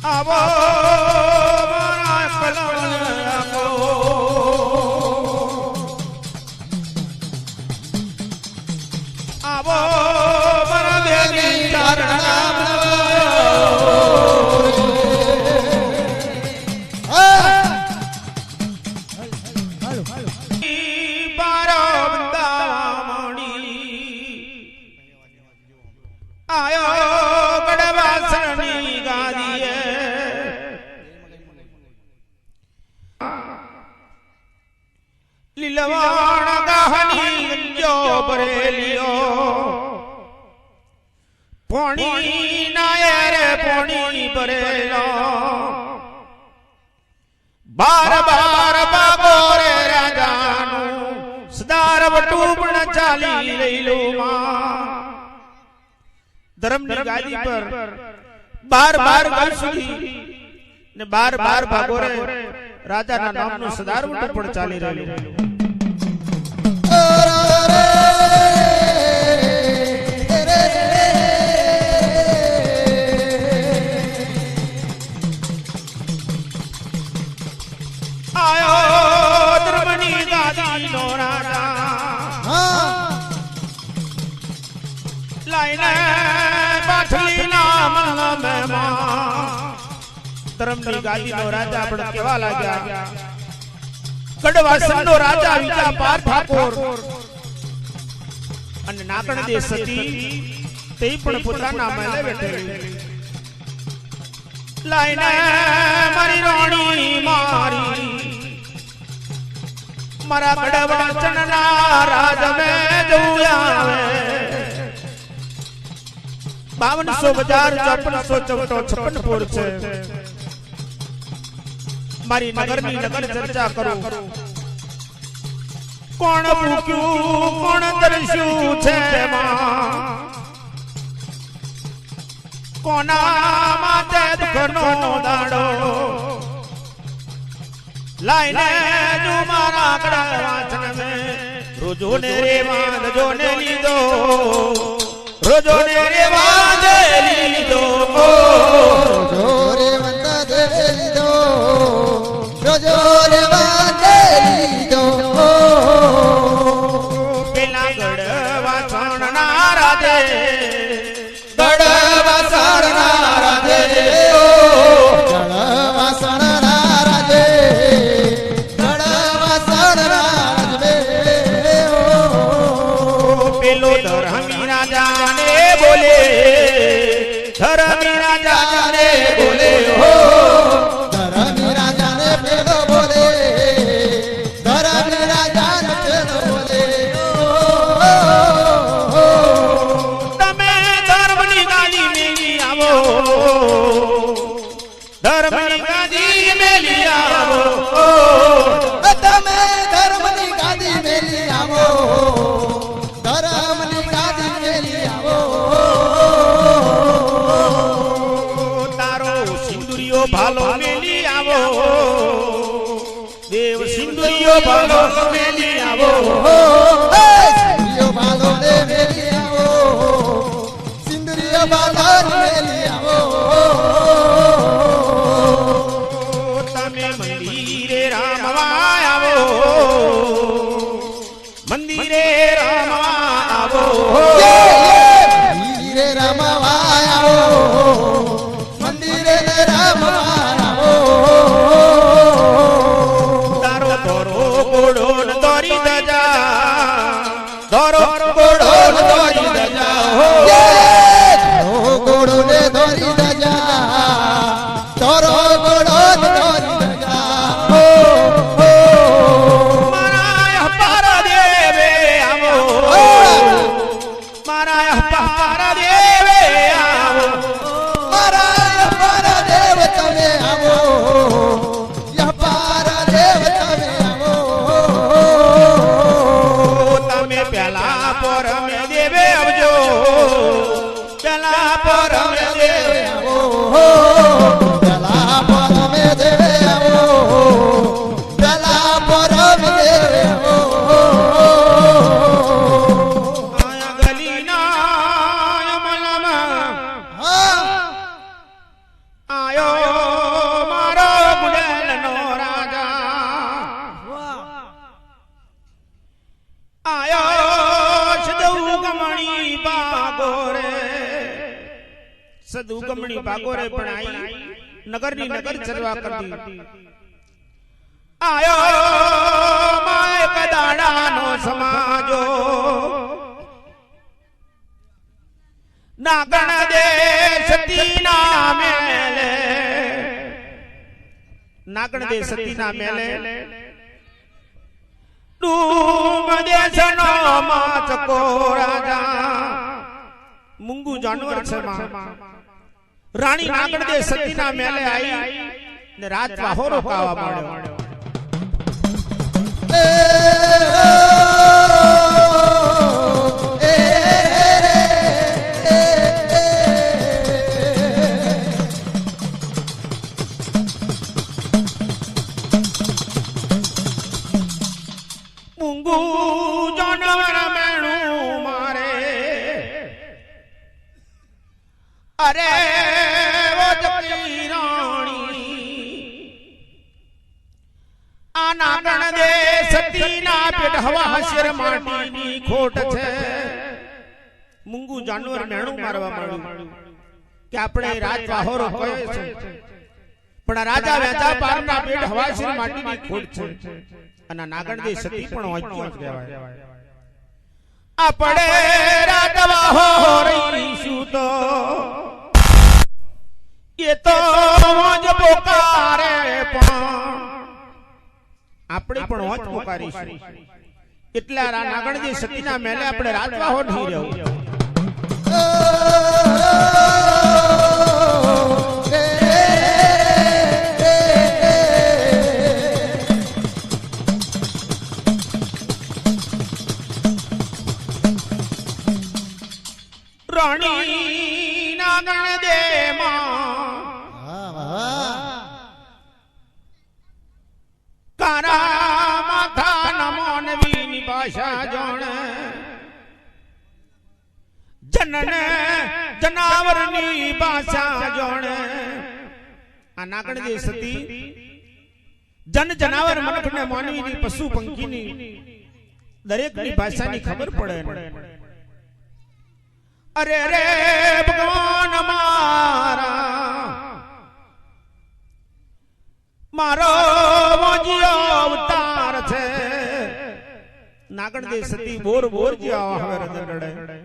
आवो मारा कलवन आपो आवो मारा देवी चरण आयो गढ़वासनी गादिए लीलवाण गाहनी जो बरेलियो पोणी नायर पोणी बरेलो बार बार बागोरे राजानु सदार वटूपण चाली रहीलो मां धर्म ની ગાદી પર બાર બાર વર્ષથી ને બાર બાર ભાગોરે રાજાના નામનું સદારવટ પણ ચાલી રહ્યું આયો ધર્મની ગાદીનો રાજા લાઈને ધર્મની ગાદીનો રાજા આપણે કેવા લાગ્યા ગઢવાસનનો રાજા વિજા પાર ઠાકોર અને નાગણ દે સતી તે પણ પોતાના મહેલે બેઠેલી લાઈને મારી રાણી મારી મારા ગઢવાસનના રાજ મે જોયા 52,000 54,056 પોર છે મારી નગરની નગર ચર્ચા કરો કોણ ભૂખ્યું કોણ તરસ્યું છે માં કોના માથે દુઃખનો દાડો લાઈને જો મારા ગઢવાસન મે રોજો ને રે વાંધજો ને લીધો રોજો ને રે વાંધે લીધો રોજો રે વાંધે લીધો રોજો રે વાંધે લીધો પેલા ગઢવાસણ ના રાધે ગઢવાસણ ના રાધે ગઢવાસણ ના રાધે ગઢવાસણ ના રાધે પેલો ધર્મી રાજા ને બોલે ધર્મી રાજા ને બોલે હો ધર્મી રાજા ને પેલો બોલે ધર્મી રાજા ને પેલો બોલે તમે ધર્મની ગાદી મેલી આવો ધર્મની ગાદી મેલી આવો તમે ધર્મની ગાદી મેલી આવો ધર્મની ગાદી મેલી આવો તારો સિંદુરિયો ભાલો મેલી આવો દેવ સિંદુરિયો ભાલો મેલી આવો સિંદુરિયો ભાલો ને મેલી આવો સિંદુરિયો ભાલો મેલી આવો તમે મંદિરે રામવા આવો મંદિરે રામવા આવો મંદિરે રામવા આવો મંદિરે રામવા આવો તારો ધોરો ઘોડો દોરી દજા ધોરો ઘોડો દોરી દજા હો ઘોડો ને દોરી દજા ધોરો ઘોડો દોરી દજા હો મારા પાર દેવે આવો મારા પાર દેવે આવો મારા પાર દેવ તમે આવો યહ પાર દેવ તમે આવો તમે પેલા પર મે દેવે આવજો પેલા પર મે દેવે આવો પેલા પર મે દેવે આવો પેલા પર મે દેવે આવો આયા ગલીના મલમાં હા આયો સદ ઉગમણી ભાગોરે પણ આઈ નગરની નગર ચરવા કરતી આયો માય કદાડાનો સમાજો નાગણ દે સતીના મેલે નાગણ દે સતીના મેલે ડૂમ દેશનો માચકો રાજા મુંગુ જાનવર છે માં રાણી નાગણ દે સતીના મેલે આવી ને રાત વાહોરો કાવા માંડ્યો મુંગુ જાનવર મેણું મારે અરે ઓ જપી રાણી આ નાગણ દે સતીના પેટ હવા શેર માટીની ખોટ છે મુંગુ જાનવર મેણું મારવા માંડ્યું કે આપણે રાત વાહોરો કહે છે પણ રાજા વેચા પારના પેટ હવા શેર માટીની ખોટ છે અને નાગણ દે સતી પણ વાંચ્યું કહેવાય આપણે રાત વાહોરીશું તો એ તો જ પોકારે પણ આપણે પણ હોજ પોકારીશું એટલે નાગણ દે સતીના મેલે આપણે રાત વાહો નહીં રહેવું રાણી નાગણ દે કારા માથા નમોનવીની ભાષા જોણે જનને જનાવરની ભાષા જોણે આ નાગણ દે સતી જન જનાવર મનુષ્યને માનવીની પશુ પંખીની દરેકની ભાષાની ખબર પડે અરે રે ભગવાન મારો મોજીયો અવતાર છે નાગણ દે સતી બોર બોર જ્યાં હવે હૃદય રડે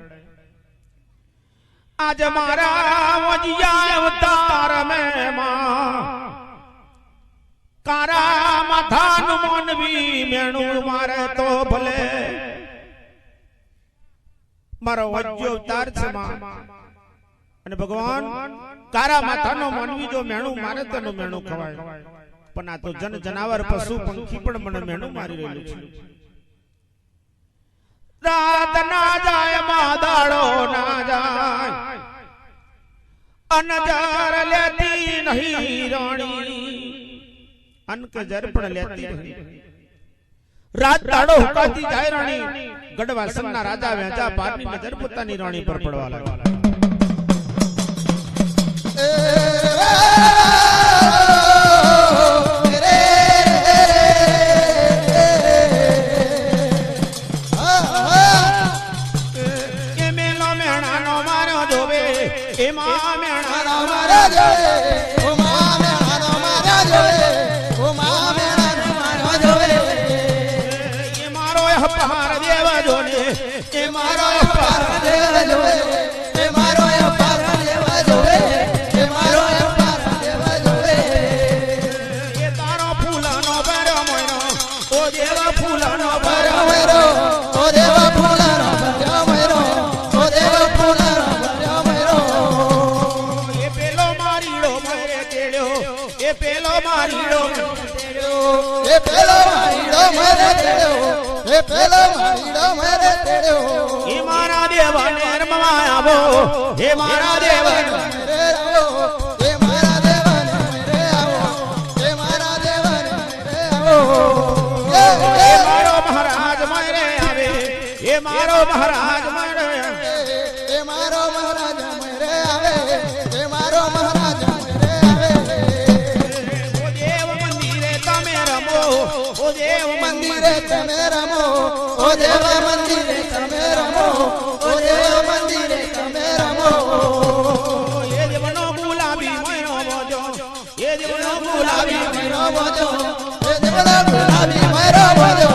આજ મારા મોજીયા અવતાર મેં કારા માથાનું માનવી મેણું મારે તો ભલે મારો વજ્જો અવતાર છે અને ભગવાન કારા માથાનો માનવી જો મેણું મારે તો મેણું ખવાય પણ આ તો જન જનાવર પશુ પંખી પણ મને મેણું મારી રહેલું છે રાત ના જાય માદાળો ના જાય અનજર લેતી નહીં રાણી અનકજર પણ લેતી નહીં રાત દાડો હુકાતી જાય રાણી ગઢવાસનના રાજા વેચા પારની નજર પોતાની રાણી પર પડવા લાગી એ મેલો મેણાનો મારો જોવે એ મા મેણાનો મારો જોવે ઓ મા મેણાનો મારો જોવે ઓ મા મેણાનો મારો જોવે એ મારો અપહાર દેવ જોને એ મારો અપહાર દેવ જોવે એ મારો અપહાર દેવ જોવે એ મારો અપહાર દેવ જોવે એ તારો ફૂલનો ભરો મોયનો ઓ દેવ ફૂલનો ભરો મોયનો ઓ દેવ ફૂલનો ભરો મોયનો ઓ દેવ ફૂલનો ભરો મોયનો એ પેલો મારીડો મરે તેડ્યો એ પેલો મારીડો એ પેલો મારીડો મરે તેડ્યો એ પેલો મારીડો મરે તેડ્યો એ મારા દેવને રમવા આવો એ મારા દેવને રે આવો એ મારા દેવને રે આવો એ મારા દેવને રે આવો એ મારો મહારાજ મરે આવે એ મારો મહારાજ મરે એ મારો મહારાજ મરે આવે એ મારો મહારાજ મરે આવે ઓ દેવ મંદિરે તમે રમો ઓ દેવ મંદિરે તમે રમો ઓ દેવ મંદિરે તમે રમો ઓ દેવ મંદિરે તમે રમો એ દેવ દેવનો ગુલાબી મૈરો બોજો એ દેવનો ગુલાબી મૈરો બોજો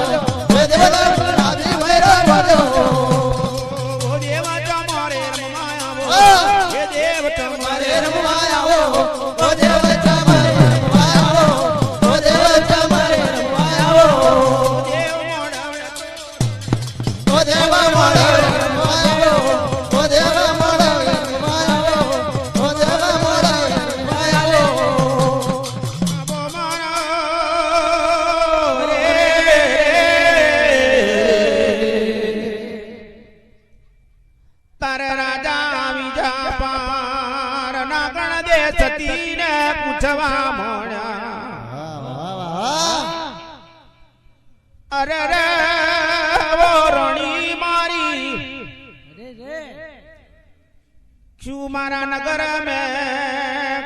એ દેવનો ગુલાબી મૈરો બોજો ઓ દેવ તમારે રમાયા હા. એ દેવ તમારે મારે રમવાયા હો ઓ દેવ તમારે રમવાયા હો ઓ દેવ તમારે રમવાયા હો દેવ મોડાવે ઓ દેવ મળે રમવાયા હો ઓ દેવ મળે રમવાયા હો ઓ દેવ મળે રમવાયા હો આબો મારા રે તારે રાજા આવી જા પાર ના ગણ દે સતીને પૂછવા મોડ્યા અરે રે ઓ રણી મારી શું મારા નગર મે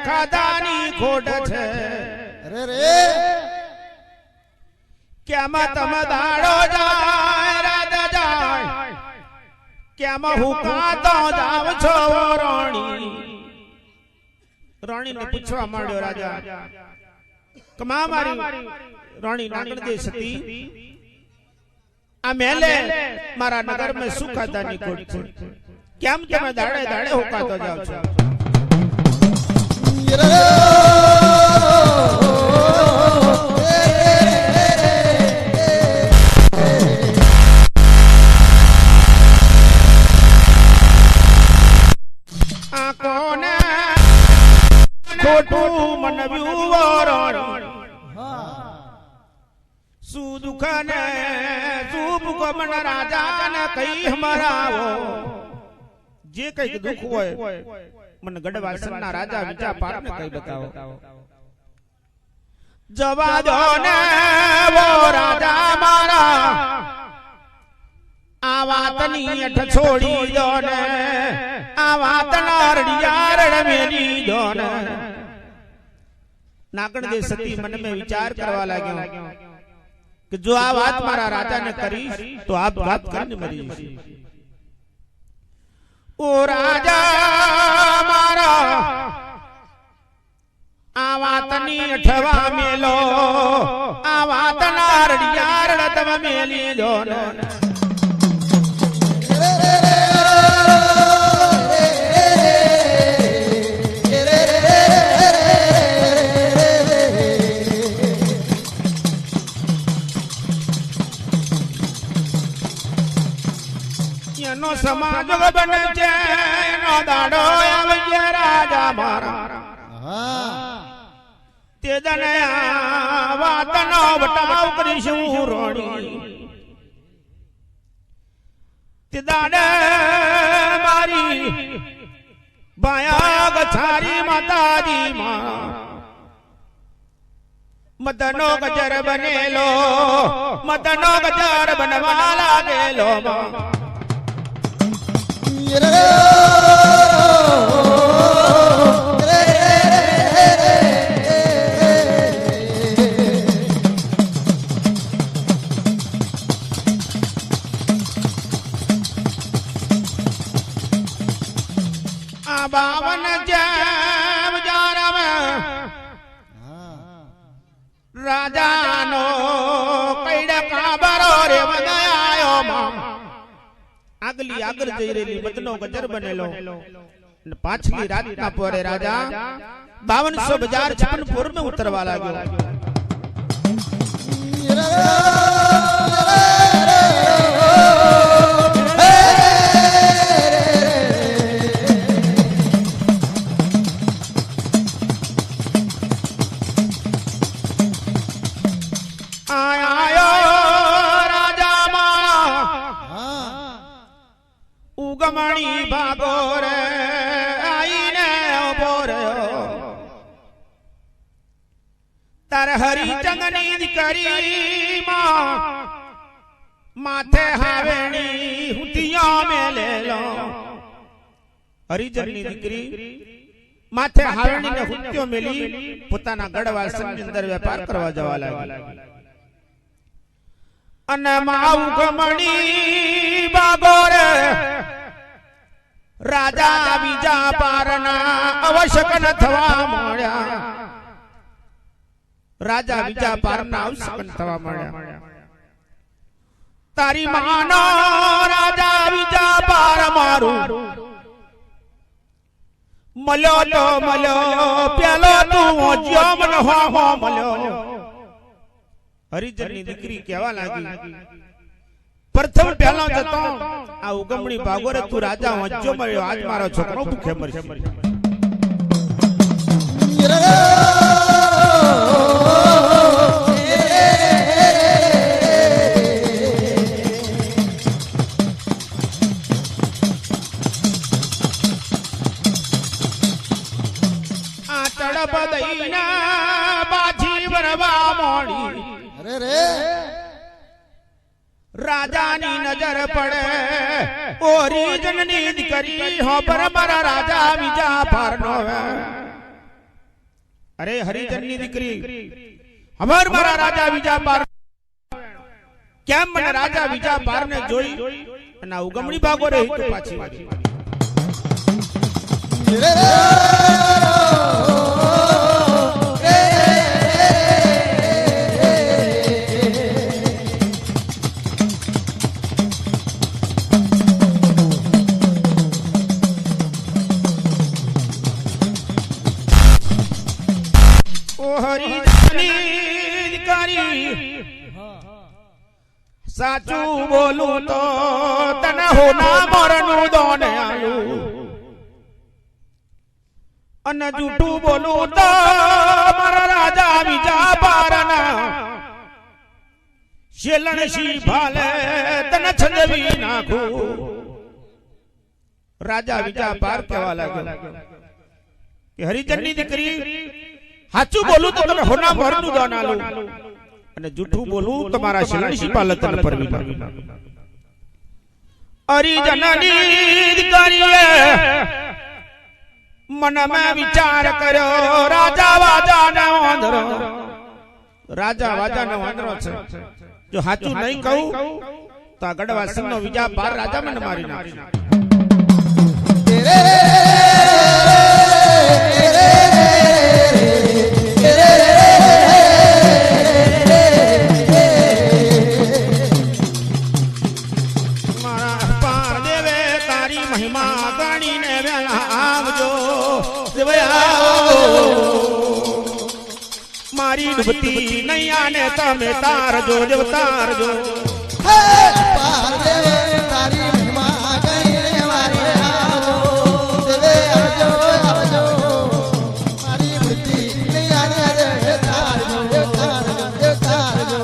ખાધાની ખોટ છે અરે રે કેમ તમ દાડો જાય રાત જાય કેમ હુકાતો જાવ છો રાણી ને પૂછવા માંડ્યો રાજા કમા મારી રાણી નાગણ દે સતી આ મેલે મારા નગર में શું ખાધાની ખોટ છે કેમ તમે દાડે દાડે હુકાતો જાવ છો આ કોને ખોટું મનવ્યું વરણ શું દુઃખ ને શું ભૂખ મન રાજા ને કઈ હમરાવો જે કઈક દુઃખ હોય મને ગઢવાસન ના રાજા વિચાર પાર ને કઈ બતાવો જવા દો ને વો રાજા મારા આ વાતની અઠ છોડી દો ને આ વાત નારડિયા રડ મેલી દો ને નાગણ દે સતી મન में વિચાર કરવા લાગ્યો કે જો આ વાત મારા રાજાને કરીશ તો આપ વાત કરીને મરી જઈશ ઓ રાજા મારા આ વાતની અઠવા મેલો આ વાત નારડિયા રડ તમે મેલી દો ને એનો સમાજ બને છે એનો દાડો આવે રાજા મારા તે દને આ વાતનો બટાવ કરીશું રોણી તે દાડે મારી બાયા ગછારી માતાજી માં મદનો ગજર બનેલો મદનો ગજર બનવા લાગેલો આ બાવન જેમ જારમ રાજાનો કઈડે કાબરો રે વગાયો માં આગલી આગળ જઈ રહેલી મદનો ગજર બનેલો અને પાછલી રાતના પોરે રાજા 5200 બજાર છપનપુર में ઉતરવા લાગ્યો ઉગમણી ભાગો રે આઈને ઉભો રહ્યો તાર હરિચંદની દીકરી માથે હાવેણી હુતિયો મેલેલો હરિચંદની દીકરી માથે હાવેણી ને હુતિયો મેલી પોતાના ગઢવાસની અંદર વેપાર કરવા જવા લાગી અને મા ઉગમણી ભાગો રે રાજા બીજા પારના આવશ્યક ન થવા મળ્યા રાજા બીજા પારના અવસાન થવા મળ્યા. તારી માનો રાજા બીજા પાર મારું મળ્યો તો મળ્યો પેલો તું જ્યો મને હો હો મળ્યો. હરિજનની દીકરી કહેવા લાગી પ્રથમ પહેલો જતો આ ઉગમણી ભાગોરે તું રાજા વંચ્યો મળ્યો આજ મારો છોકરો ભૂખે મરશે. આ તડપ દઈના બાજી વરવા મોડી અરે રે રાજાની નજર પડે ઓરિજનની દીકરી હો પર મારા રાજા બીજા પારનો. અરે હરિજનની દીકરી હમર મારા રાજા બીજા પાર કેમ મને રાજા બીજા પારને જોઈ અને ઉગમણી ભાગો રહી તો પાછી વાળી. સાચું બોલું તો તને હોના મરનું દોને આલું અને જૂઠું બોલું તો મારા રાજા બીજા પારના શેલણ શી ભાલે તને છંદવી નાખું. રાજા બીજા પાર કહેવા લાગ્યો કે હરિજનની દીકરી સાચું બોલું તો તમે હોના મરનું દોન આલું અને જૂઠું બોલું તમારા શેલણશી પાલતન પરવી નાખું. હરિજનની દીકરીએ મનમાં વિચાર કર્યો રાજા વાજાનો વાંદરો. રાજા વાજાનો વાંદરો છે જો સાચું નહીં કહું તો આ ગઢવાસનનો બીજા પાર રાજા મને મારી નાખશે. મારી ડૂબતી નૈયા ને તમે તારજો દેવ તારજો. પાર દેવે તારી મહિમા ગણીને મારે આવો દેવે આવજો આવજો મારી બુદ્ધિ નૈયા ને તારજો દેવ તારજો દેવ તારજો.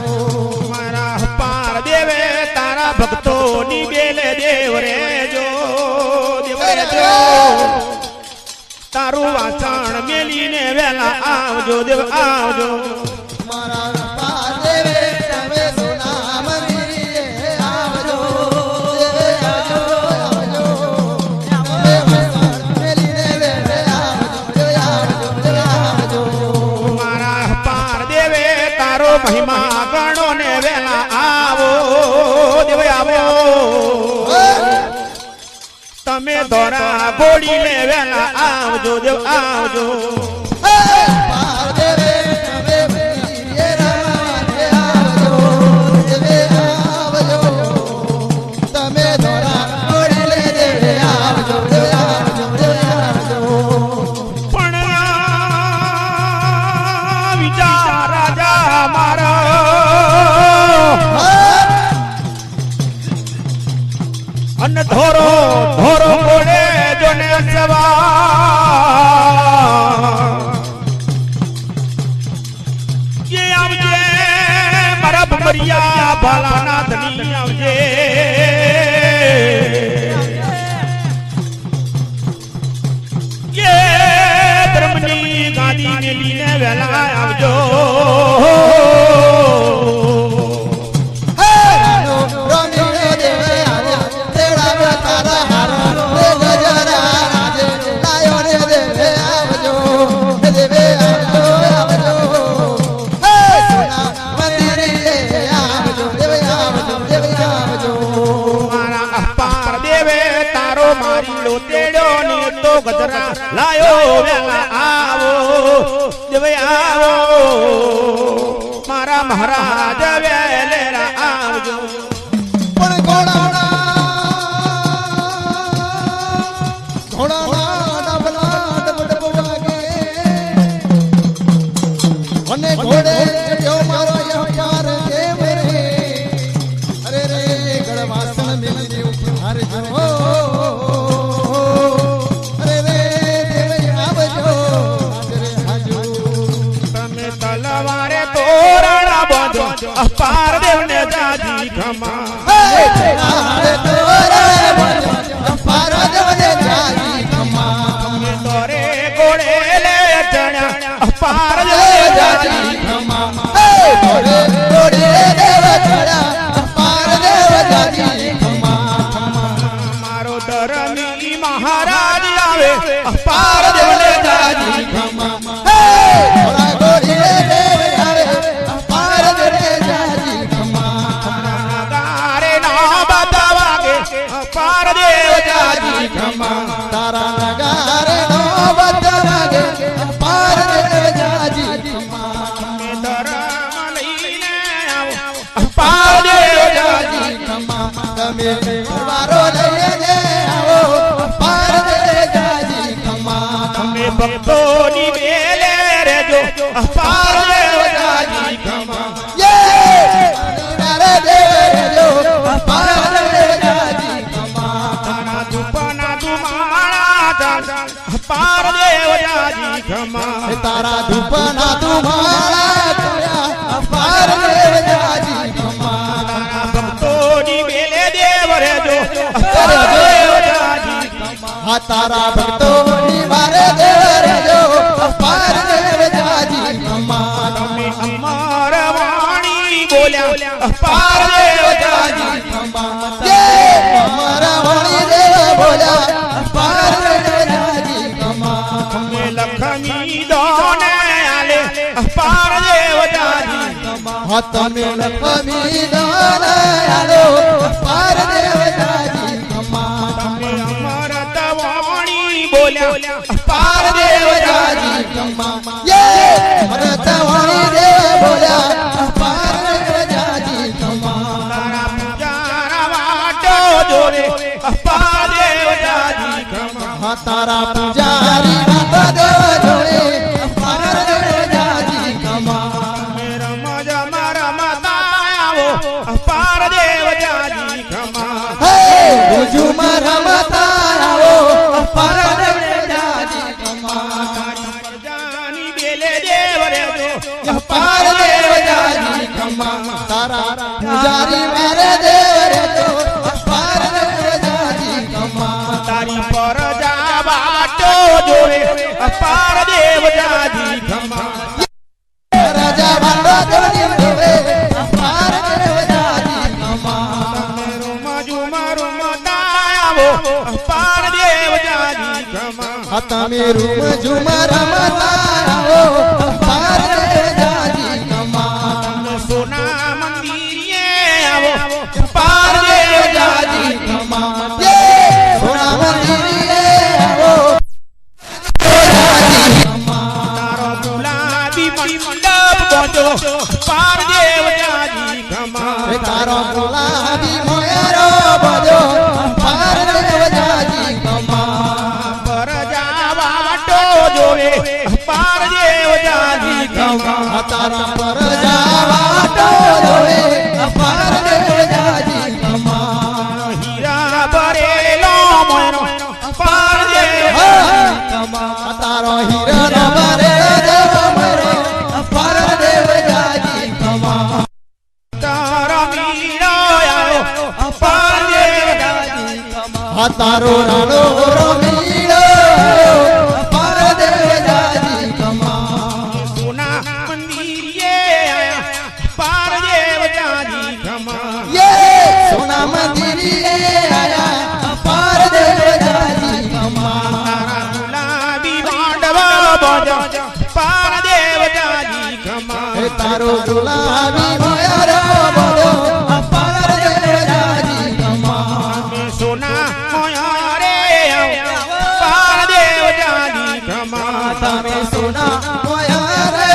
મારા પાર દેવે તારા ભક્તો ની બેલે દેવ રેજો દેવ રેજો. તારું વાસણ મેલીને વેલા આવજો દેવ આવજો. મારા પાર દેવે તમે સોના મંદિરે આવજો દેવે આવજો આવજો તમે વાસણ મેલીને વેલે આવજો દેવ આવજો દેવ આવજો. મારા પાર દેવે તારો મહિમા ગણો ને વેલા આવો દેવ આવો. તમે દોરા ગોળીને વેલા આવજો દેવ આવજો. પાર દેવે તમે મંદિરે રમવાને આવજો દેવે આવજો તમે દોરા ગોળીને દેવે આવજો દેવ આવજો દેવ આવજો. પણ વિચાર રાજા મારો અન ધોરો ધોરો કોડે જોને સવા ये आवजे मारा भमरिया बालाना धनी आवजे. ये धर्मनी गादी मेलीने वेला आवજો. ગજરા લાયો વેલા આવો દેવ આવો. મારા મહારાજ વેલેરા આવજો પણ ઘોડાના ડબલા ડબડ બોલાગે અને ઘોડે ચડ્યો મારો યપાર દેવ રે અરે રે ગળવાસણ મેલી ઉભાર જો અરે રે દેવ આવજો હાજરે હાજુ તમે તલવારે તોરણા બાંધો અપાર દેવને જાજી ખમા અરે તોરણે બોલો અપાર દેવને જાજી ખમા તમે તોરે ઘોડે લે ચણ્યા અપાર દેવને જાજી ખમા તોરે તોરે દેવ ચડા અપાર દેવ જાજી ખમા મારો ધરમી મહારાજ આવે અપાર દેવને જાજી ખમા ઘોડા ઘોડીએ દેવ આવે અપાર દેવને જાજી ખમા ગારે ના બતાવાગે અપાર દેવ જાજી ખમા તારા નગારે નો બતવાગે અપાર દેવ જાજી ખમા તમે ધર્મ લઈને આવો અપાર દેવ જાજી ખમા તમે વારો લઈને આવો અપાર દેવ જાજી ખમા તમે ભક્તોની બેલે રેજો અપાર દેવ જાજી ખમા યે મારે દેવ જો અપાર દેવ જાજી ખમા તારા ધૂપના ધુમાડા જાણ અપાર દેવ જાજી ખમા તારા ધૂપના ધુમાડા કર્યા અપાર દેવ જાજી ખમા તારા ભક્તોની બેલે દેવ રેજો અપાર દેવ જાજી ખમા હા તારા ભક્તોની મારે દેવ રેજો અપાર દેવ જાજી ખમા તમે અમર વાણી બોલ્યા અપાર દેવ જાજી ખમા યે અમારા વાણી દેવ બોલ્યા અપાર દેવ જાજી ખમા તમે લખમી દોને આલે અપાર દેવ જાજી ખમા હા તમે લખમી દાન આલો અપાર દેવ જાજી ખમા તમે અમરત વાણી બોલ્યા અપાર દેવ જાજી ખમા યે ભરત વાણી દેવ બોલ્યા અપાર દેવ જાજી ખમા તારા પૂજારા વાટો જોડે અપાર દેવ જાજી ખમા હા તારા પૂજારી બધો જોડે અપાર દેવ જાજી ખમા તમે રમજ રમતા આવો અપાર દેવ જાજી ખમા હે ગુજુમાં રમતા આવો અપાર દેવ જાજી ખમા પ્રજાની બેલે દેવ રેજો અપાર દેવ જાજી ખમા તારા પૂજારી મારે દેવ રેજો અપાર દેવ જાજી ખમા તારી પરજા વાટો જોડે અપાર દેવ જાજી ખમા રાજા બાંધો જોડી દેવે અપાર દેવ જાજી ખમા અપાર દેવ જાજી ખમા હા તમે રૂમ ઝુમ રમતા આવો અપાર દેવ જાજી ખમા સોના મંદિરે આવો અપાર દેવ જાજી ખમા યે સોના મંદિરે આવો જાજી ખમા તારો ગુલાબી મંડપ બાંધો અપાર દેવ જાજી ખમા તારો ગુલાબી મોયરો બધો અપાર દેવ જાજી ખમા પરજા વાટો જોવે અપાર દેવ જાજી ખમા તારા પર જાવાટો જોવે અપાર દેવ જાજી ખમા હીરા ભરેલો મોયરો અપાર દેવ જાજી ખમા તારો હીરો મારે દેવ મરે અપાર દેવ જાજી ખમા તારા મીરો આયો અપાર દેવ જાજી ખમા હા તારો રાણો રમીડો અપાર દેવ જાજી ખમા સોના મંદિરે આયા અપાર દેવ જાજી ખમા યે સોના મંદિરે આયા અપાર દેવ જાજી ખમા તારા ગુલાબી માંડવા બાંધો અપાર દેવ જાજી ખમા તારો ગુલાબી મોયરો બોલો અપાર દેવ જાજી ખમા સોના મોયા રે અપાર દેવ જાજી ખમા તમે સોના મોયા રે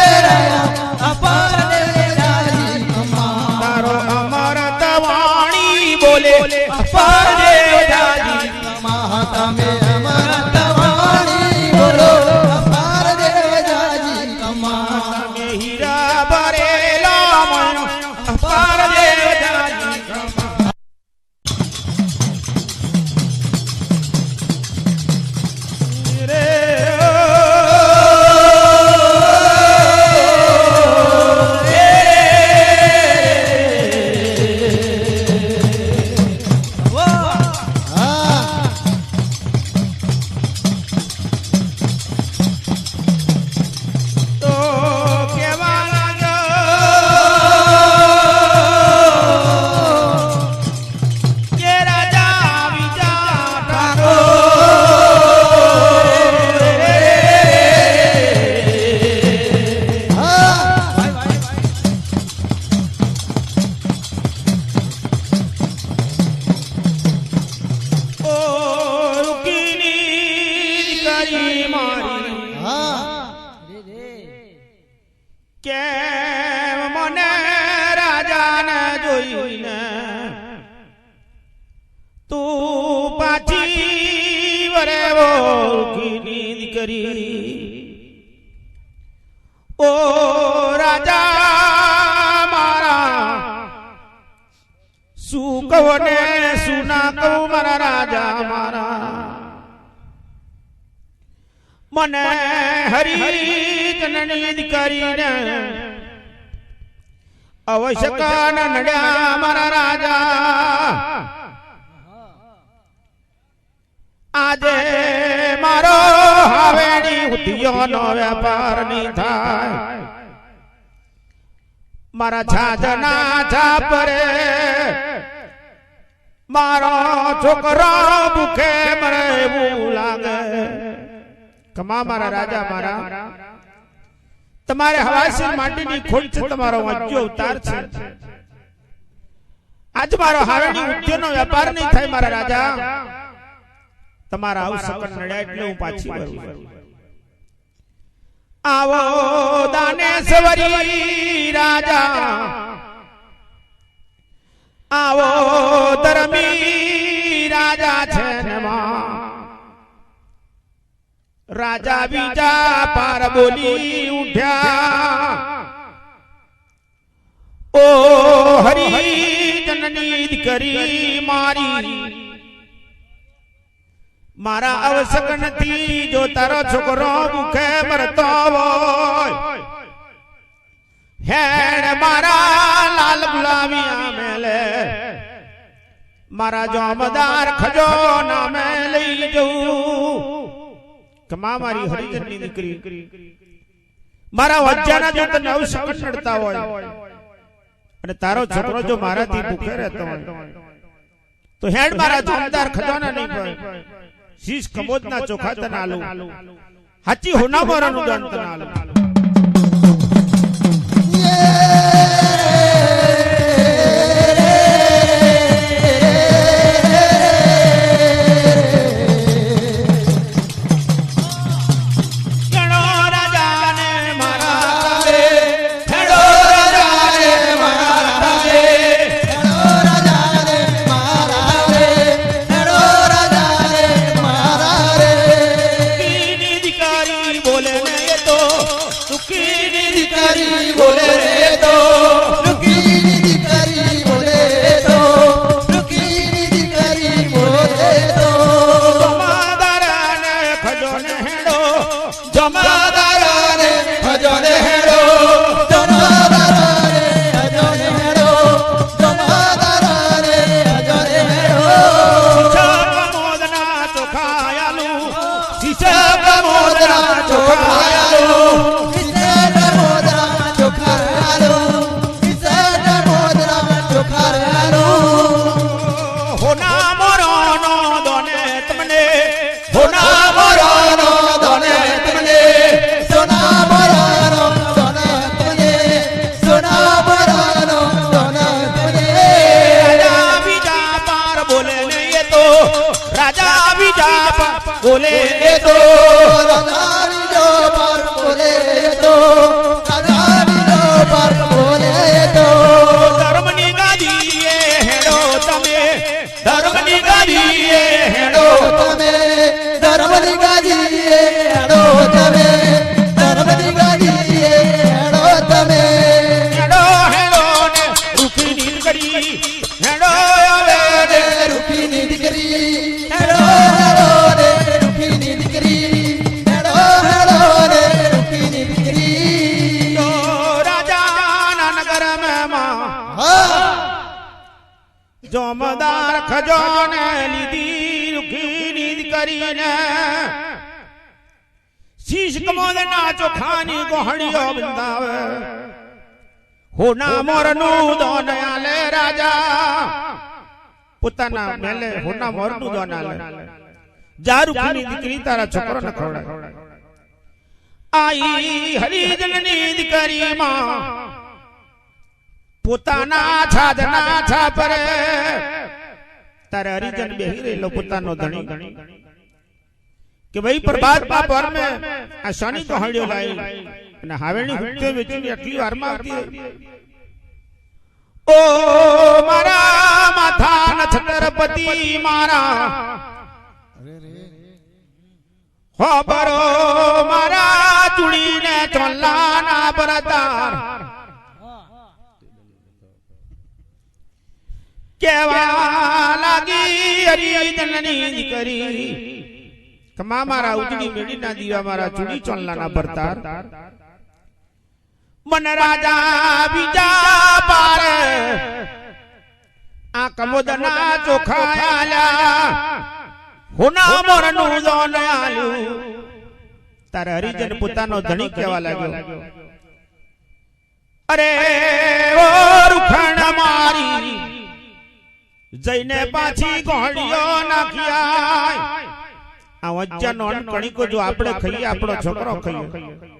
મને રાજાને જોઈને તું પાછી વરે ઓળખીની દીકરી ઓ રાજા મારા શું કહો ને શું ના કહું મારા રાજા મારા મને હરિજનની દીકરીને અવશ્ય કાન નડ્યા મારા રાજા આજે મારો હાવેડી ઉદ્યોનો વેપાર ની થાય મારા છાજના છાપરે મારો છોકરો ભૂખે મરે એવું લાગે કમા મારા રાજા મારા તમારે હવાસી માટીની ખોટ છે તમારો વાંચ્યો અવતાર છે આજ મારો હાવેડી ઉદ્યોનો વેપાર નહીં થાય મારા રાજા તમારા અવસકન નડ્યા એટલે હું પાછી વળું આવો દાનેશ્વરી રાજા આવો ધર્મી રાજા છે ને રાજા બીજા પાર બોલી ઉઠ્યા ઓ હરિજનની દીકરી મારી મારા અવસકન થી જો તારો છોકરો મુખે મરતો હોય હેડ મારા લાલ ગુલાબી મેલે મારા જોમદાર ખજોના મે લઈ જઉં કમા મારી હરિજનની દીકરી મારા વજ્જાના જો તને અવસકન નડતા હોય અને તારો છોકરો જો મારાથી ભૂખે રહેતો હોય તો હેડ મારા જોમદાર ખજાના નહીં પડે શીશ કમોદના ચોખા તને આલું હાચી હોના મોરાનું દાન તને આલું बोले तो राजारी जो पर बोले तो राजारी जो पर बोले तो धर्मनी गादीए हेडो तमे धर्मनी गादीए हेडो तमे धर्मनी गादीए हेडो तमे धर्मनी गादीए हेडो तमे हेडो हेडो ने रुकी नींद करी हेडो आवे ने रुकी नींद करी हेडो हेडो ने જોમદાર ખજોને લીધી રૂખી નીંદ કરીને શીશ કમોદના ચોખાની ગોહણીઓ બંધાવે હોના મોરનું દોન આલે રાજા પોતાના મેલે હોના મોરનું દોન આલે જા રૂખીની દીકરી તારા છોકરોને ખવડાવે આઈ હરિજનની દીકરીમાં પોતાના છાદના છાપરે તારે હરિજન બેહી રહેલો પોતાનો ધણી કે ભાઈ પ્રભાત પર મે આ શનિ તો હળ્યો લાઈ અને હાવેણી હુકતે વેચીને એટલી વારમાં આવતી ઓ મારા માથાના છત્રપતિ મારા હો બરો મારા ચૂડીને ચોલ્લાના બરદાર કેવા લાગી હરિજનની દીકરી કમા મારા ઉજળી મેડીના દીવા મારા ચૂડી ચોલ્લાના બરદાર મન રાજા બીજા પારે આ કમોદના ચોખા આલ્યા હોના મોરનું જોન આલ્યું તારે હરિજન પોતાનો ધણી કહેવા લાગ્યો અરે ઓ રૂખણ મારી જઈને પાછી ગોળીઓ નાખ્યા આ વચ્ચાનો અણકણીકો જો આપણે ખાઈએ આપણો છોકરો ખાઈએ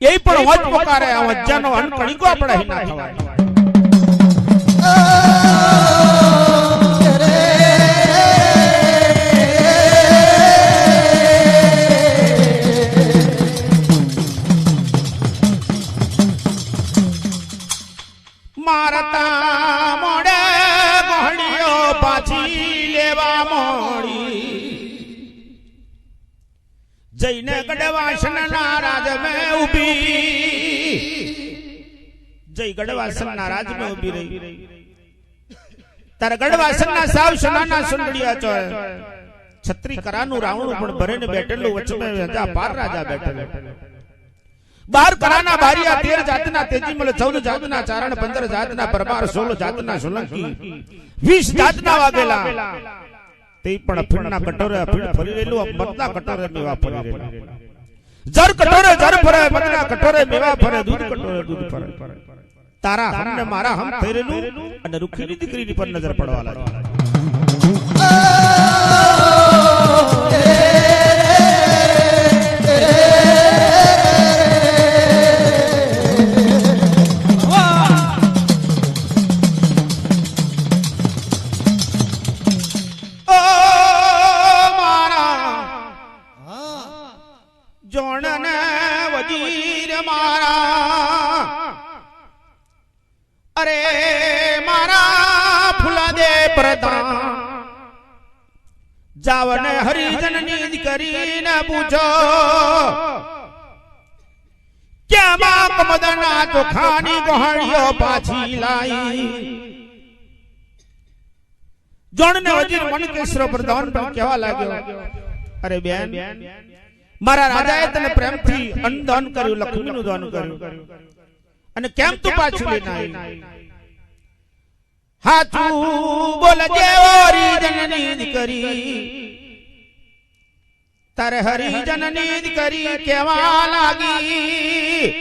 એ પણ વચ પોકારે આ વચ્ચાનો અણકણીકો આપણે હી ના ખવાય મારતા મોડે ગોળીઓ પાછી લેવા મોડી જઈને ગઢવાસનના રાજ મે ઊભી જય ગઢવાસનના રાજ મે ઊભી રહી તાર ગઢવાસનના સાવ સનાના સુંદડિયા ચોય છત્રી કરાનું રાવણું પણ ભરેને બેઠેલું વચમે રાજા પાર રાજા બેઠેલો 12 કરાના બારિયા 13 જાતના તેજીમલ 14 જાતના ચારણ 15 જાતના પરમાર 16 જાતના સોલંકી 20 જાતના વાગેલા તે પણ ફીણના કટોરે ફીણ ફરી રહેલું મતના કટોરે મેવા ફરી રહેલું જર કટોરે જર ફરે મતના કટોરે મેવા ફરે દૂધ કટોરે દૂધ ફરે તારા હમને મારા હમ થઈ રહેલું અને રૂખીની દીકરીની પર નજર પડવા લાગી અરે મારા ફૂલા દે પ્રદાન જાવને હરિજનની દીકરીને પૂછો કેમાં કમદના ચોખાની ગોહણીઓ પાછી લાઈ જોણને વજીર મણકેશ્વર પ્રધાન પણ કહેવા લાગ્યો અરે બેન મારા રાજાએ તને પ્રેમથી અન્નદાન કર્યું લક્ષ્મીનું દાન કર્યું અને કેમ તું પાછું લઈને આવી હાચું બોલજે હરિજનની દીકરી તારે હરિજનની દીકરી કેવા લાગી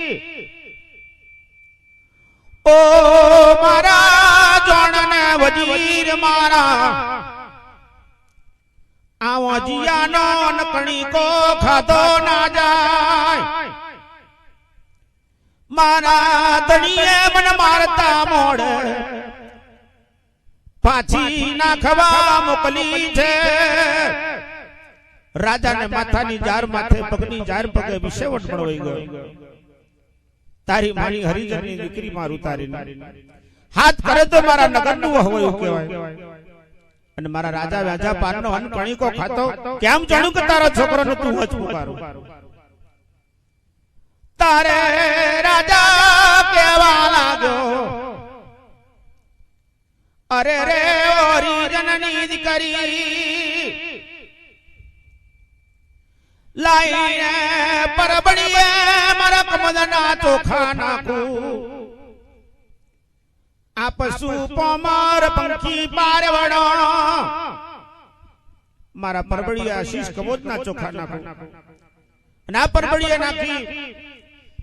ઓ મારા જોણને વજીર મારા આવો જીયાનો નકણીકો ખાધો ના જાય મારા ધણીએ મન મારતા મોડ પાછી નાખવા મોકલી છે રાજાને માથાની જાર માથે પગની જાર પગે વિષેવટ મળવાઈ ગયો તારી મારી હરિજનની દીકરી મારું તારી હાથ કરે તો મારા નગરનું હવયું કહેવાય અને મારા રાજા વ્યાજા પારનો અનકણીકો ખાતો કેમ જાણું કે તારો છોકરો ને તું જ પુકારો તારે રાજા કેવા લાગ્યો અરે રે હરિજનની દીકરી લાઈને પરબણીએ મારા કમદના ચોખા નાખું આ પશુ પોમર પંખી પારવડો મારા પરબડીએ આશીષ કમોદના ચોખા નાખું અને આ પરબડીએ નાખી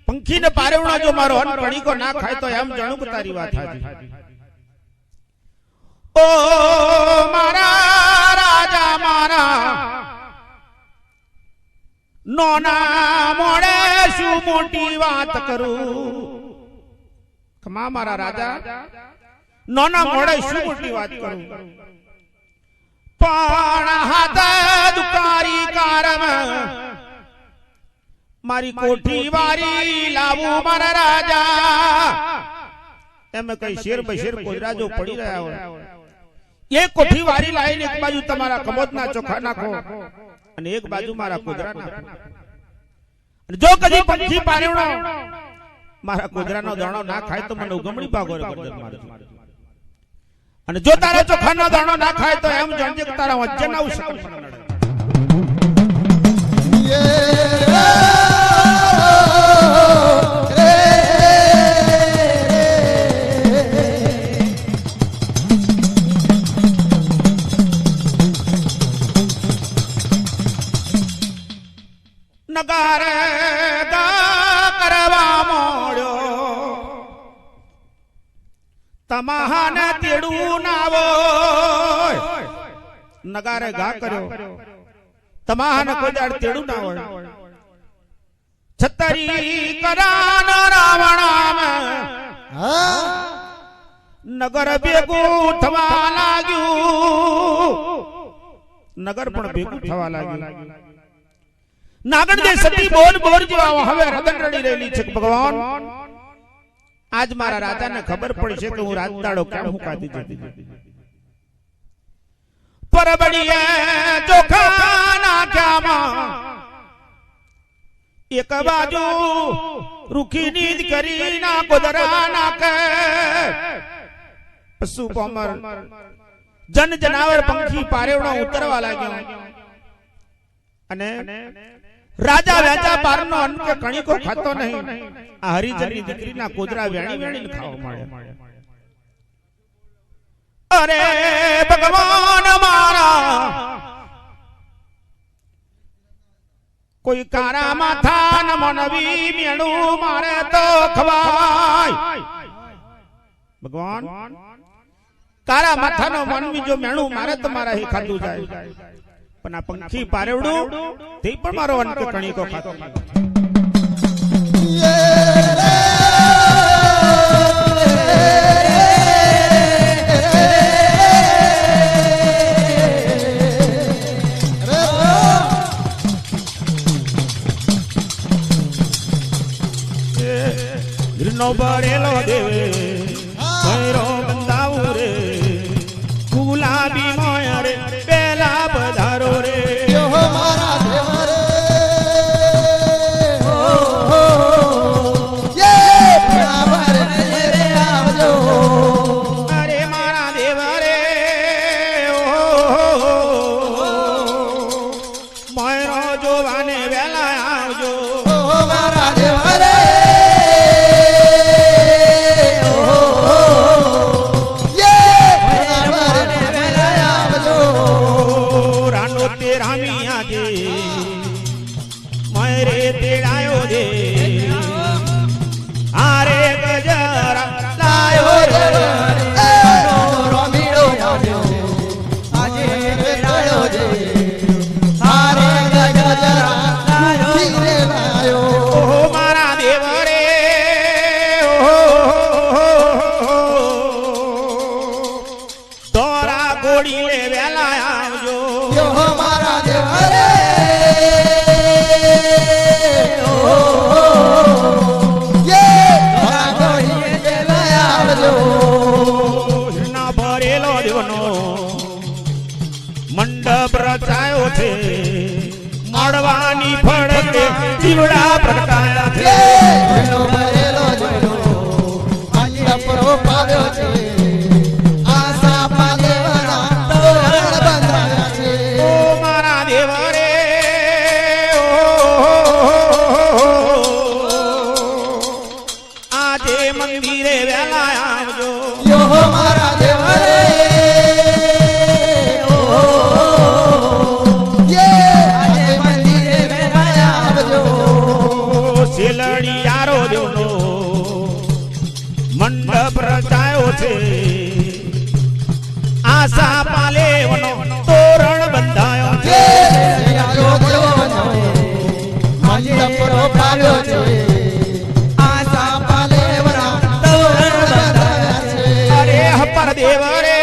પંખીને પારવડો જો મારો અનકણીકો ના ખાય તો એમ જાણું કે તારી વાત હાજી ઓ મારા રાજા મારા નોના મોડે શું મોટી વાત કરું ખમા મારા રાજા નોના મોડે શું મોટી વાત કરું પણ હાથ દુકારી કારમ मारी कोठी वारी लावू मारा राजा एम कई शेर बशेर कोजरा जो पड़ी रहा हो ये कोठी वारी लाइन एक बाजू तमारा कमोदना चोखा नाखो અને એક બાજુ મારા કોદરા નાખો જો કદી પંખી પારેવણો મારા કોદરાનો દાણો ના ખાય તો મને ઉગમણી ભાગોરે ગરદન મારજો અને જો તારા ચોખાનો દાણો ના ખાય તો એમ જાણજે કે તારા વચ્ચે ના આવું શકે नगार गा करवा मोड़ो तमाहन तेड़ू नावो नगार गा करो तमाहन को जाड़ तेड़ू नावो छतरी करान रावणाम नगर बेगू थवा लाग्यू नगर पण बेगू थवा लाग्यू नागण दे सती बोल बोल जेवा हवे रदन रड़ी रेली छे भगवान आज मारा राजा ने खबर पड़ी छे के हूं राजदाड़ो केम हुकाती जती पर बड़िए चोखा ना क्यामा एक बाजू रुखी नींद करी ना गोदरा ना के पशु पमर जन जनावर पंखी पारेवणो उतरवा लाग्यो अने राजा व्याजा बारनो अन्न के कणी को खातो नहीं आ हरिजननी दीकरीना कोदरा वेणी वेणी ने खावा माळे अरे भगवान मारा कोई कारा माथा न मनवी मेणु मारे तो खवाय भगवान कारा माथा नो मनवी जो मेणु मारे तो मारा ही खाधु जाय पण आ पंखी पारेवडू ते पण मारो अन्न कणी को खातो गिरनो बड़ेलो देवे भैरो बंदाऊ रे गुलाबी मोया रे पेला बधारो रे यो मारा देव रे ये बराबर रे आवजो अरे मारा देव रे मोयरो जोवाने वेला आवजो मारा देव रे मंडप रचायो छे मड़वानी फड़के जीवड़ा प्रगटाया छे नो भरेलो जोनो मंडप रो पाव्यो छे आशा पालेवरा तोरण बंधाया छे ओ मारा देव रे आजे मंदिरे वेला आवजो यो मारा देव रे मंडप रचायो छे आशा पालेवनो तोरण बंधायो छे मंडप रो पाव्यो छे आशा पालेवना तोरण बंधाया छे अरे हपर देव रे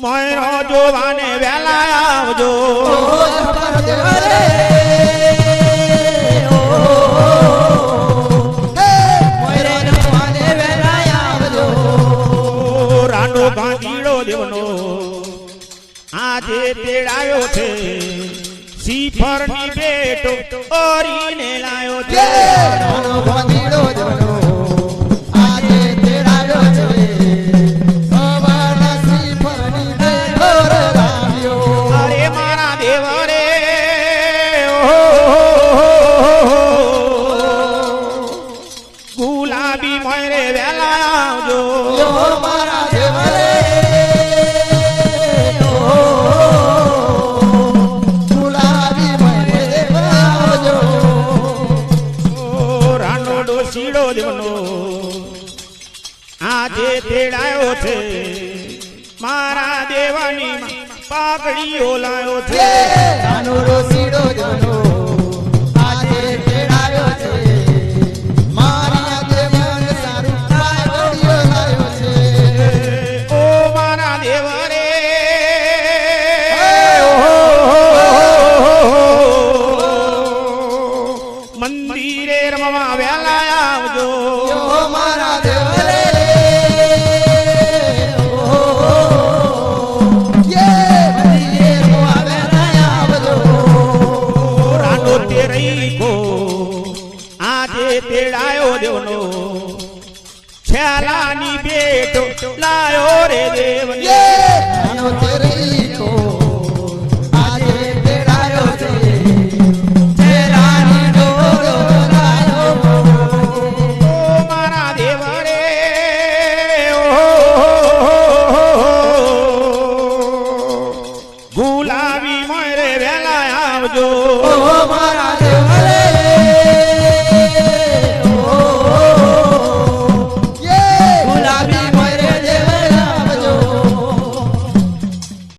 मोयरो जोवाने શ્રીફળની ભેટો ઓરીને લાયો કે છે નાનો ભોંડીડો જોનો આજે તેડાવ્યો છે સવારના શ્રીફળની ભેટો લાવ્યો અરે મારા દેવ રે ગુલાબી મોયરે વેલા આવજો યો મારા દેવ રે ગુલાબી મને દેવાજો રાનો ડોસીડો દેવનો આજે તેડાયો છે મારા દેવાની પાકડીઓ લાયો કે છે નાનો રોસીડો જોનો આજે તેડાવ્યો છે મારી દેવન સારું પાઘડીઓ લાવ્યો છે ઓ મારા દેવ રે મંદિરે રમવા વેલા આવજો યો મારા દેવ રે યે બનીએ આવે આવજો રાનો તે રહી કો આજે તેડાયો દેવનો છેલાની ભેટો લાયો રે દેવ